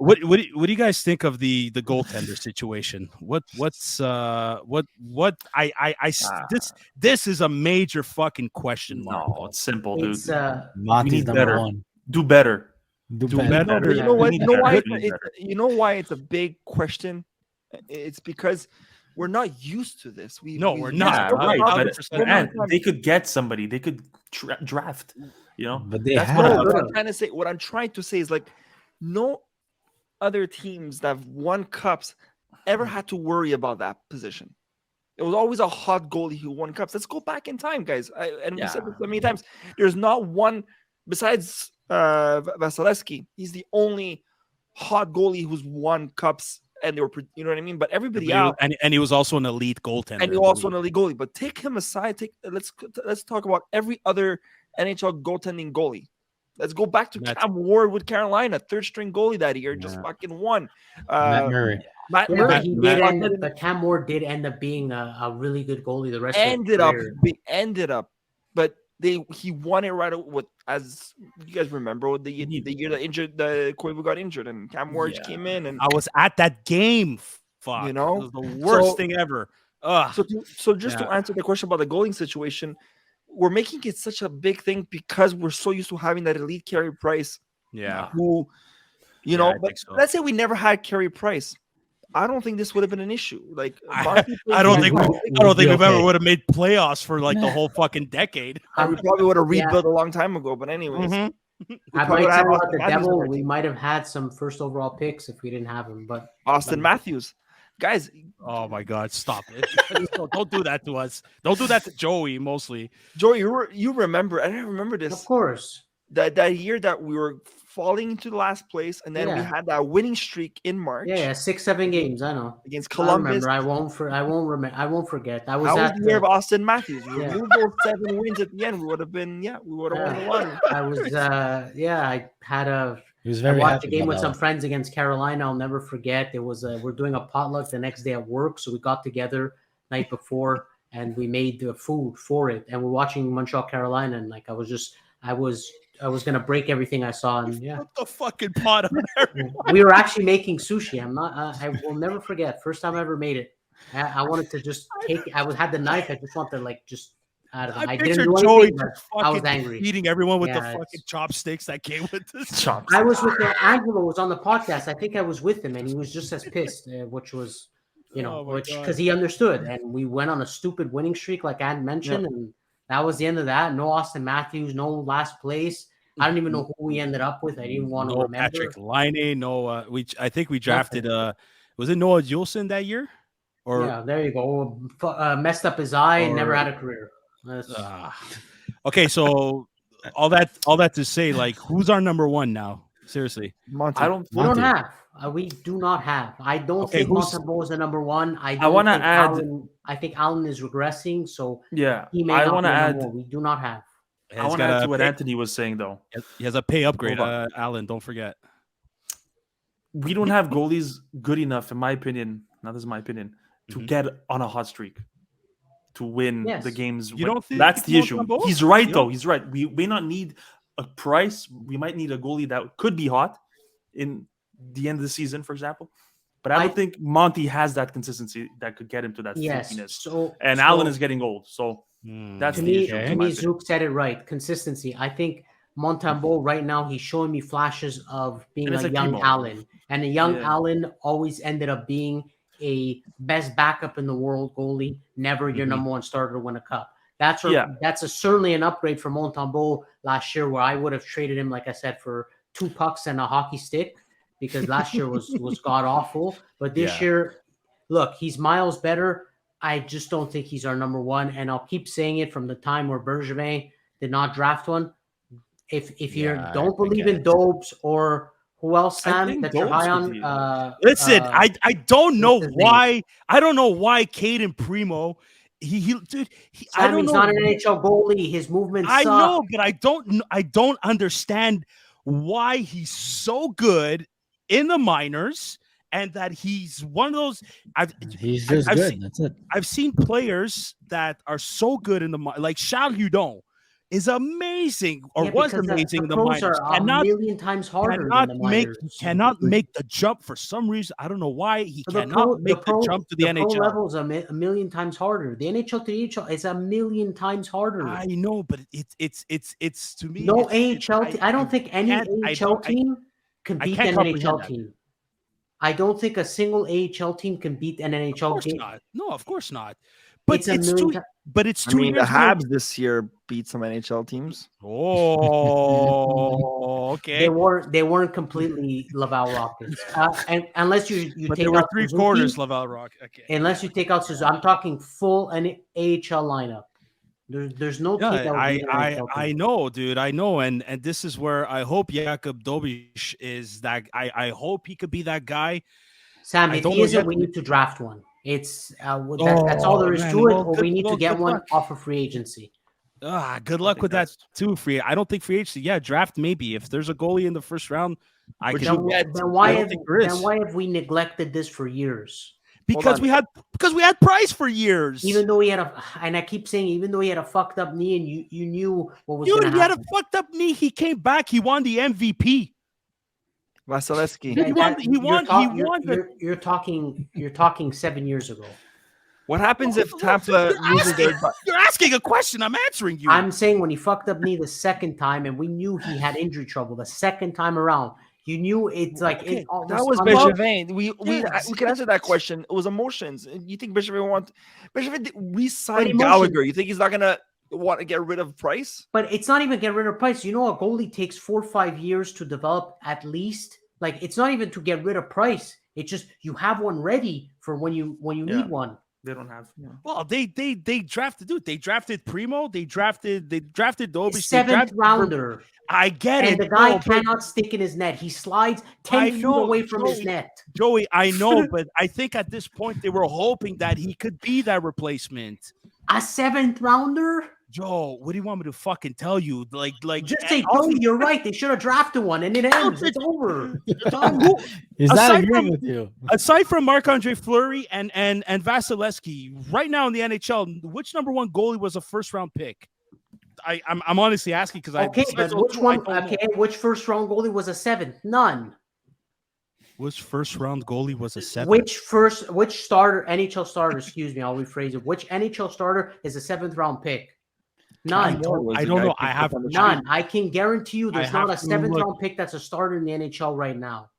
What do you guys think of the goaltender situation? This is a major fucking question mark. No, it's simple, dude. It's Monty's number better. one. Do better. Do better. better. no, but you know We what? need You know why? better. You know why it's a big question? It's because we're not used to this. We're Yeah, not. right. But 100% and they could get somebody. They could draft. You know, But they That's have. what what I'm trying to say. What I'm trying to say is like, no other teams that have won cups ever had to worry about that position. It was always a hot goalie who won cups. Let's go back in time, guys. We said this so many times. There's not one besides Vasilevsky. He's the only hot goalie who's won cups, and they were, you know what I mean. But everybody else, and he was also an elite goaltender. and he also an elite goalie. But take him aside. Let's talk about every other NHL goaltending goalie. Let's go back to Cam Ward with Carolina, third string goalie that year, just fucking won. Matt Murray. Matt Yeah, Murray but Cam Ward did end up being a really good goalie. The rest ended up, but he won it right with, as you guys remember, the year that Koivu got injured and Cam Ward came in, and I was at that game. Fuck, you know, it was the worst thing ever. So just to answer the question about the goaling situation, we're making it such a big thing because we're so used to having that elite Carey Price. Yeah. Who, but let's say we never had Carey Price. I don't think this would have been an issue. Like, I don't think we've ever would have made playoffs for like the whole fucking decade. We probably would have rebuilt a long time ago. But anyways, I might say about the Devil, we might have had some first overall picks if we didn't have him. But Austin Matthews, guys. Oh my God, stop it! Don't do that to us. Don't do that to Joey. Mostly, Joey, you remember? I don't remember this. Of course, that year that we were falling into the last place, and then we had that winning streak in March. Yeah, 6-7 games. I know against Columbus. I won't forget. That was the year of Austin Matthews. We moved those 7 wins at the end. We would have won the one. I was I had a. He was very I watched a happy game with about some that. friends against Carolina. I'll never forget. There was we're doing a potluck the next day at work, so we got together night before and we made the food for it. And we're watching Montreal, Carolina, and like I was gonna break everything I saw, and put the fucking pot on there. We were actually making sushi. I will never forget. First time I ever made it. I wanted to just take. Had the knife. I just wanted to just out of it. I didn't do anything, but I was angry. Eating everyone with the fucking chopsticks that came with this. I was with Angelo was on the podcast. I think I was with him, and he was just as pissed, which was, because he understood. And we went on a stupid winning streak, like Ann mentioned, and that was the end of that. No Austin Matthews, no last place. I don't even know who we ended up with. I didn't want to remember. Patrick Laine, I think we drafted was it Noah Juleson that year? Or there you go. Messed up his eye and never had a career. Okay, so all that to say, like, who's our number one now? Seriously, we do not have. I don't think Montembeault is the number one. I want to add. I think Allen is regressing, so he may not be number one. We do not have. I want to add to what Anthony was saying, though. He has a pay upgrade, Allen. Don't forget. We don't have goalies good enough, in my opinion. Now, this is my opinion, to get on a hot streak, to win the games. You don't think that's the issue? He's right, though. He's right. We may not need a Price. We might need a goalie that could be hot in the end of the season, for example. But I don't think Monty has that consistency that could get him to that flakiness. Allen is getting old, so that's to the me. issue. To me, Zook said it right. Consistency. I think Montembeault right now he's showing me flashes of being a young Allen, and a young Allen always ended up being a best backup in the world goalie. Never your number one starter to win a cup. That's certainly an upgrade from Montembeault last year, where I would have traded him, like I said, for 2 pucks and a hockey stick. Because last year was god awful, but this year, look, he's miles better. I just don't think he's our number one, and I'll keep saying it from the time where Bergevin did not draft one. If you don't believe in Dobes or who else, Sam, that you're high on. Listen, I don't know why. I don't know why Caden Primo. I don't know. He's not an NHL goalie. His movements. I know, but I don't understand why he's so good in the minors, and that he's one of those. He's just good. That's it. I've seen players that are so good in the like Charles Hudon. is amazing, or Yeah, was because amazing the in the pros minors. are a million times harder than the minors. Cannot make the jump for some reason. I don't know why he The cannot make the jump to the pro NHL. level is a million times harder. The NHL to the AHL is a million times harder. I know, but it's to me. No it's, AHL team. I don't think any AHL team can beat an NHL team. I don't think a single AHL team can beat an NHL Of course game. not. No, of course not. But it's too. But it's 2 I mean, the years. Habs this year beat some NHL teams. Oh, okay. They weren't completely Laval Rockets, and unless you But take they were out 3/4 Suzuki, Laval Rock. Okay. unless you take out Suzuki, I'm talking full an AHL lineup. There's no team that would beat an NHL team. I know, dude. I know, and this is where I hope Jakub Dobiš is that. I hope he could be that guy. Sam, if he isn't, we need to draft one. It's that's all there is to it, or we need to get one off of free agency. Good luck with that too. I don't think free agency. Yeah, draft maybe. If there's a goalie in the first round, I could. Then why have we neglected this for years? Because we had Price for years. Even though he had and I keep saying, even though he had a fucked up knee, and you knew what was going to happen. He had a fucked up knee. He came back. He won the MVP. Vasilevsky. You're talking 7 years ago. What happens if Tampa loses their? You're asking a question. I'm answering you. I'm saying when he fucked up knee the second time, and we knew he had injury trouble the second time around. You knew it's like that was Bergevin. We can answer that question. It was emotions. You think Bergevin re-sign Gallagher? You think he's not gonna want to get rid of Price? But it's not even get rid of Price. You know, a goalie takes 4 or 5 years to develop at least. Like, it's not even to get rid of Price. It's just you have one ready for when you need one. They don't have. Yeah. Well, they drafted, dude. They drafted Primo. They drafted Dobiš. 7th rounder. I get and it. And the guy cannot stick in his net. He slides 10 feet away from his net. Joey, I know, but I think at this point they were hoping that he could be that replacement. A 7th rounder? Joe, what do you want me to fucking tell you? Like, just say, Joey, you're right. They should have drafted one, and it ends. It's over. Is that agreeing with you? Aside from Marc-Andre Fleury and Vasilevsky, right now in the NHL, which number one goalie was a first round pick? I'm honestly asking because which first round goalie was a 7th? None. Which first round goalie was a 7th? Which starter, NHL starter, excuse me, I'll rephrase it. Which NHL starter is a 7th round pick? None. I don't know. I have none. I can guarantee you there's not a 7th round pick that's a starter in the NHL right now.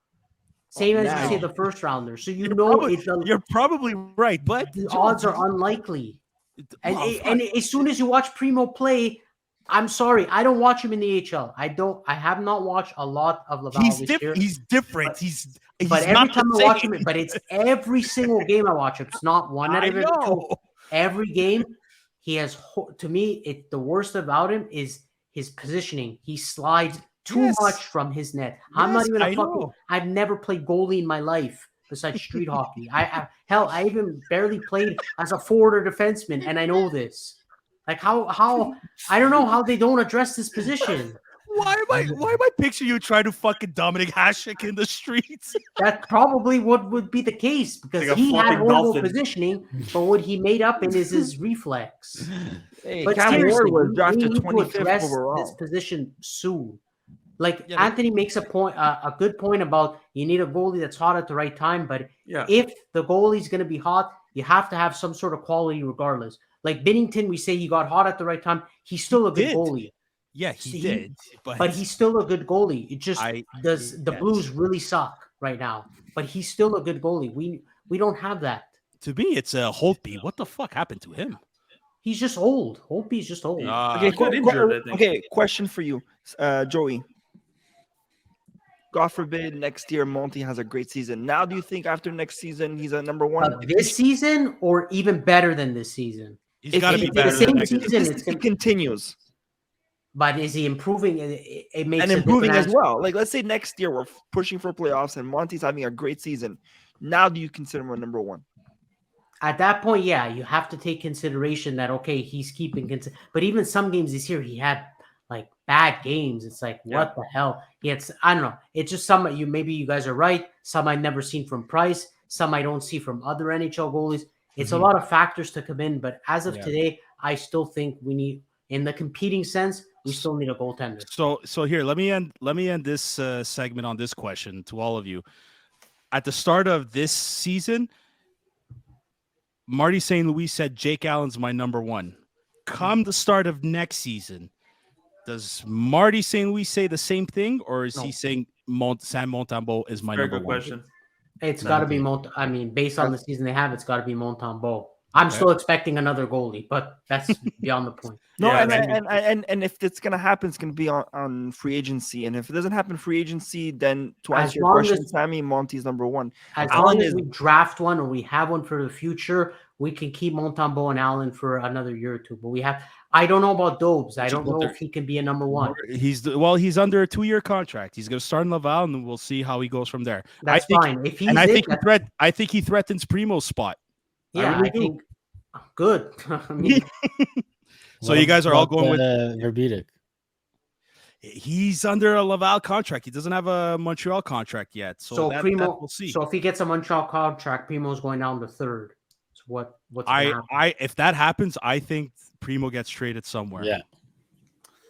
Same as you say the first rounder. So you're probably right, but the odds are unlikely. And as soon as you watch Primo play, I'm sorry, I don't watch him in the AHL. I have not watched a lot of Laval this year. He's different. But every time I watch him, but it's every single game I watch him. It's not one out of every two. Every game, he has. To me, the worst about him is his positioning. He slides too much from his net. I'm not even I've never played goalie in my life besides street hockey. I even barely played as a forward or defenseman, and I know this. Like how I don't know how they don't address this position. Why am I picturing you trying to fucking Dominic Hasek in the streets? That's probably what would be the case because like he had horrible positioning, but what he made up in is his reflex. Hey, but Cam Ward was drafted we need to 25th address overall. this position soon. Like Anthony makes a good point about you need a goalie that's hot at the right time, but if the goalie's going to be hot, you have to have some sort of quality regardless. Like Binnington, we say he got hot at the right time. He's still a good goalie. Yeah, he did. But he's still a good goalie. It just the Blues really suck right now. But he's still a good goalie. We don't have that. To me, it's a Holtby. What the fuck happened to him? He's just old. Holtby's just old. Okay, question for you, Joey. God forbid next year Monty has a great season. Now, do you think after next season he's a number one? This season or even better than this season? He's got to be better. The same season, it continues. But is he improving? It makes and improving as well. Like, let's say next year we're pushing for playoffs and Monty's having a great season. Now, do you consider him a number one? At that point, yeah, you have to take consideration that he's keeping. But even some games this year, he had like bad games. It's like what the hell? I don't know. It's just maybe you guys are right. Some I've never seen from Price. Some I don't see from other NHL goalies. It's a lot of factors to come in. But as of today, I still think we need. in the competing sense, we still need a goaltender. So here, let me end this segment on this question to all of you. At the start of this season, Marty St. Louis said Jake Allen's my number one. Come the start of next season, does Marty St. Louis say the same thing, or is he saying Sam Montembeault is my number one? Question. It's got to be based on the season they have, it's got to be Montembeault. I'm still expecting another goalie, but that's beyond the point. No, and if it's gonna happen, it's gonna be on free agency. And if it doesn't happen free agency, then to answer your question, Sammy, Monty's number one. As long as we draft one or we have one for the future, we can keep Montembeault and Allen for another year or two. But I don't know about Dobes. I don't know if he can be a number one. He's under a 2-year contract. He's going to start in Laval, and we'll see how he goes from there. That's fine. If he's I think he threatens Primo's spot. Yeah, I think good. So you guys are all going with Verbeek. He's under a Laval contract. He doesn't have a Montreal contract yet. So Primo, we'll see. So if he gets a Montreal contract, Primo's going down to third. So what's if that happens, I think Primo gets traded somewhere. Yeah.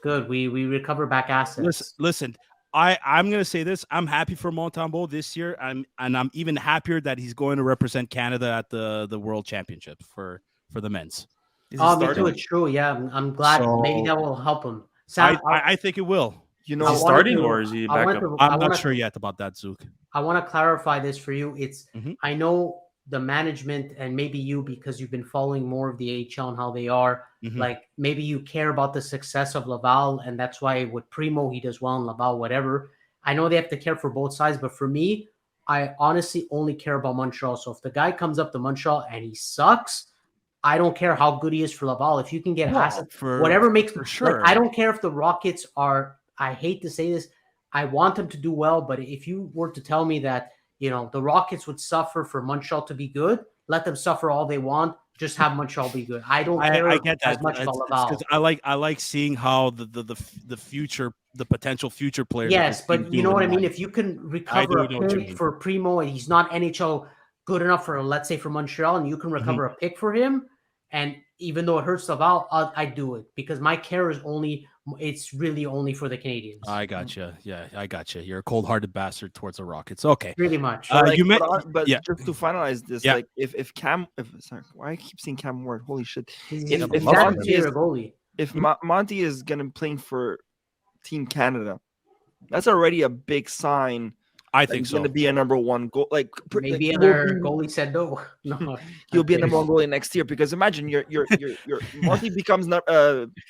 Good. We recover back assets. Listen. I'm gonna say this. I'm happy for Montembeault this year. I'm even happier that he's going to represent Canada at the World Championship for the men's. Oh, me too. It's true. Yeah, I'm glad. Maybe that will help him. Sam, I think it will. Is he starting or is he back up? I'm not sure yet about that, Zook. I want to clarify this for you. I know the management and maybe you, because you've been following more of the AHL and how they are, like maybe you care about the success of Laval, and that's why with Primo, he does well in Laval, whatever. I know they have to care for both sides, but for me, I honestly only care about Montreal. So if the guy comes up to Montreal and he sucks, I don't care how good he is for Laval. If you can get assets, whatever makes for sure. Like, I don't care if the Rockets are, I hate to say this, I want them to do well, but if you were to tell me that, the Rockets would suffer for Montreal to be good, let them suffer all they want. Just have Montreal be good. I don't care I get that. as much about Laval. I like seeing how the future, the potential future players. Yes, but you know what I mean? If you can recover a pick for Primo and he's not NHL good enough for, let's say, for Montreal, and you can recover a pick for him, and even though it hurts Laval, I do it because my care is it's really only for the Canadians. I got you. Yeah, I got you. You're a cold-hearted bastard towards the Rockets. Okay, pretty much. But just to finalize this, like if why I keep saying Cam Ward? Holy shit! If Monty is gonna be playing for Team Canada, that's already a big sign. I think he's so. Going to be a number one goal. Maybe another goalie said no. He'll be a number one goalie next year because imagine your Monty becomes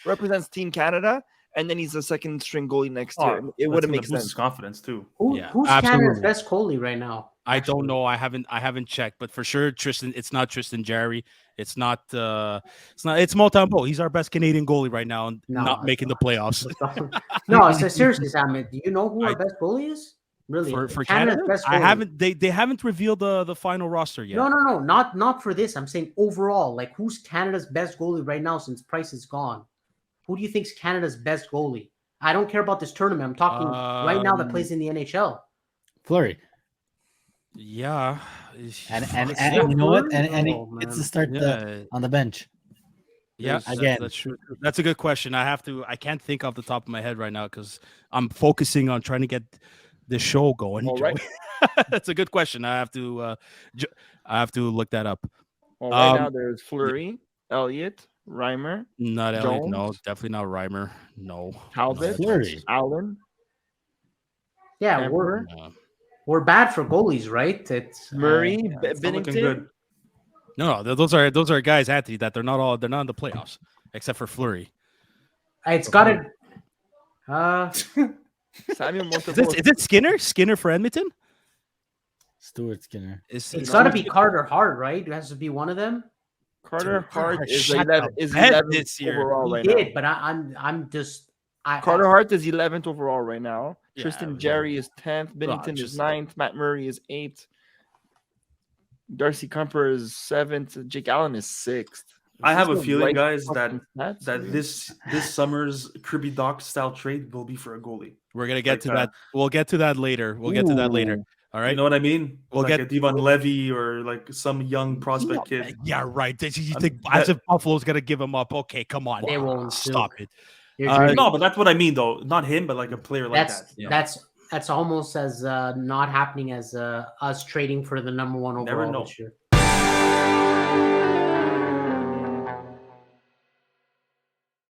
represents Team Canada and then he's a second string goalie next year. It wouldn't make sense. His confidence too. Who's Canada's best goalie right now? I don't know. I haven't checked, but for sure Tristan. It's not Tristan Jarry. It's It's Montembeault. He's our best Canadian goalie right now, and not making the playoffs. No, seriously, Sam. Do you know who our best goalie is? Really, for Canada, I haven't. They haven't revealed the final roster yet. No, not for this. I'm saying overall, like who's Canada's best goalie right now since Price is gone? Who do you think's Canada's best goalie? I don't care about this tournament. I'm talking right now that plays in the NHL. Fleury. Yeah, and you know what? And he gets to start on the bench. Yeah, again, that's true. That's a good question. I can't think off the top of my head right now because I'm focusing on trying to get the show going. All right. That's a good question. I have to look that up. Well, right now there's Fleury, Elliott, Reimer. Not Elliott. No, definitely not Reimer. No. Talbot, Allen. Yeah, we're bad for goalies, right? It's Murray, Binnington. No, those are guys, Anthony, that they're not in the playoffs except for Fleury. It's got to. Samuel Is it Skinner? Skinner for Edmonton? Stuart Skinner. It's got to be Carter Hart, right? It has to be one of them. Carter Hart is 11th this year. Overall he right did, now. but I'm just. Carter Hart is 11th overall right now. Yeah, Tristan Jarry is 10th. Binnington is 9th. Matt Murray is 8th. Darcy Kumper is 7th. Jake Allen is 6th. I have a feeling, guys, that this summer's Kirby Doc style trade will be for a goalie. We're gonna get to that. We'll get to that later. All right. You know what I mean? We'll like get a Devon Levy or like some young prospect kid. Yeah, right. You think as if Buffalo's gonna give him up? Okay, come on. They won't. Stop it. No, but that's what I mean, though. Not him, but like a player like that. That's almost as not happening as us trading for the number 1 overall this year.